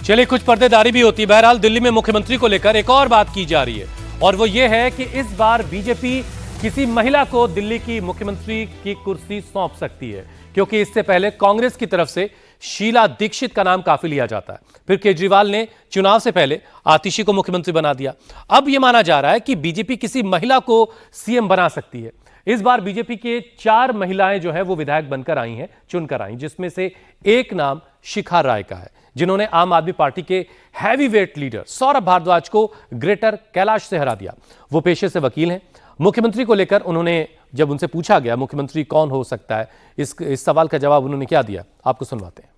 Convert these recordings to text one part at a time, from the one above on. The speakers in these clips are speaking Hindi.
चलिए, कुछ पर्देदारी भी होती है। बहरहाल दिल्ली में मुख्यमंत्री को लेकर एक और बात की जा रही है और वो ये है कि इस बार बीजेपी किसी महिला को दिल्ली की मुख्यमंत्री की कुर्सी सौंप सकती है, क्योंकि इससे पहले कांग्रेस की तरफ से शीला दीक्षित का नाम काफी लिया जाता है। फिर केजरीवाल ने चुनाव से पहले आतिशी को मुख्यमंत्री बना दिया। अब यह माना जा रहा है कि बीजेपी किसी महिला को सीएम बना सकती है। इस बार बीजेपी के 4 महिलाएं जो है वो विधायक बनकर आई हैं, चुनकर आई, जिसमें से एक नाम शिखा राय का है, जिन्होंने आम आदमी पार्टी के हैवीवेट लीडर सौरभ भारद्वाज को ग्रेटर कैलाश से हरा दिया। वो पेशे से वकील हैं। मुख्यमंत्री को लेकर उन्होंने, जब उनसे पूछा गया मुख्यमंत्री कौन हो सकता है, इस सवाल का जवाब उन्होंने क्या दिया, आपको सुनवाते हैं।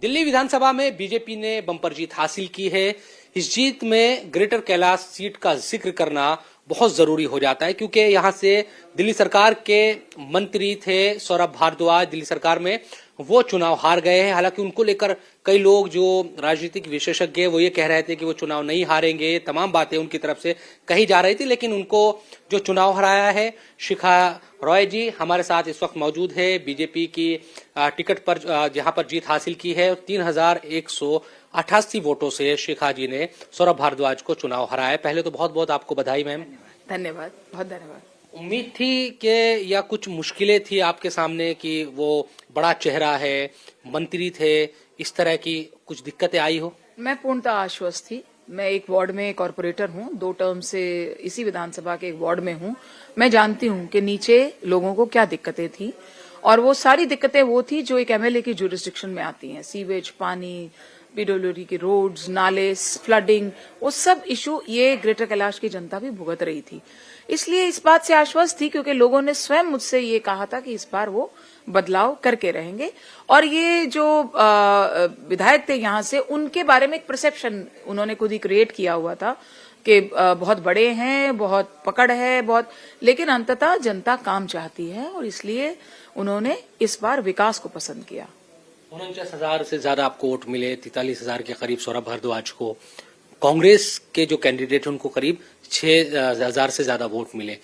दिल्ली विधानसभा में बीजेपी ने बंपर जीत हासिल की है। इस जीत में ग्रेटर कैलाश सीट का जिक्र करना बहुत जरूरी हो जाता है, क्योंकि यहां से दिल्ली सरकार के मंत्री थे सौरभ भारद्वाज, दिल्ली सरकार में वो चुनाव हार गए हैं। हालांकि उनको लेकर कई लोग जो राजनीतिक विशेषज्ञ हैं वो ये कह रहे थे कि वो चुनाव नहीं हारेंगे, तमाम बातें उनकी तरफ से कही जा रही थी। लेकिन उनको जो चुनाव हराया है, शिखा रॉय जी हमारे साथ इस वक्त मौजूद है। बीजेपी की टिकट पर जहां पर जीत हासिल की है, 3188 वोटों से शिखा जी ने सौरभ भारद्वाज को चुनाव हराया। पहले तो बहुत बहुत आपको बधाई मैम। धन्यवाद, बहुत धन्यवाद। उम्मीद थी कि या कुछ मुश्किलें थी आपके सामने कि वो बड़ा चेहरा है, मंत्री थे, इस तरह की कुछ दिक्कतें आई हो? मैं पूर्णतः आश्वस्त थी। मैं एक वार्ड में कॉर्पोरेटर हूँ, 2 टर्म से इसी विधानसभा के एक वार्ड में हूँ। मैं जानती हूँ कि नीचे लोगों को क्या दिक्कतें थी, और वो सारी दिक्कतें वो थी जो एक एमएलए की जुरिस्डिक्शन में आती हैं। सीवेज, पानी, पीडब्ल्यूडी के रोड्स, नाले, फ्लडिंग, वो सब इशू ये ग्रेटर कैलाश की जनता भी भुगत रही थी। इसलिए इस बात से आश्वस्त थी, क्योंकि लोगों ने स्वयं मुझसे ये कहा था कि इस बार वो बदलाव करके रहेंगे। और ये जो विधायक थे यहाँ से, उनके बारे में एक परसेप्शन उन्होंने खुद ही क्रिएट किया हुआ था कि बहुत बड़े हैं, बहुत पकड़ है, बहुत, लेकिन अंततः जनता काम चाहती है और इसलिए उन्होंने इस बार विकास को पसंद किया। 49,000 से ज्यादा आपको वोट मिले, 43,000 के करीब सौरभ भारद्वाज को। कांग्रेस के जो कैंडिडेट उनको करीब 6,000 से ज्यादा वोट मिले।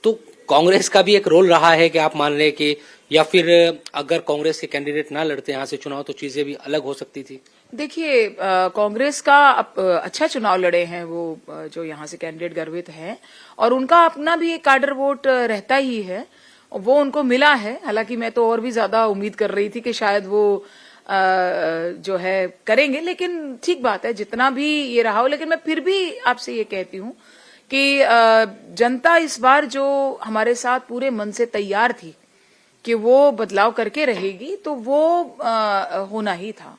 तो कांग्रेस का भी एक रोल रहा है कि आप मान लें कि, या फिर अगर कांग्रेस के कैंडिडेट ना लड़ते यहाँ से चुनाव तो चीजें भी अलग हो सकती थी। देखिए, कांग्रेस का अच्छा चुनाव लड़े हैं वो जो यहाँ से कैंडिडेट गर्वित हैं, और उनका अपना भी एक कार्डर वोट रहता ही है, वो उनको मिला है। हालांकि मैं तो और भी ज्यादा उम्मीद कर रही थी कि शायद वो जो है करेंगे, लेकिन ठीक बात है, जितना भी ये रहा हो। लेकिन मैं फिर भी आपसे ये कहती हूँ कि जनता इस बार जो हमारे साथ पूरे मन से तैयार थी कि वो बदलाव करके रहेगी, तो वो होना ही था।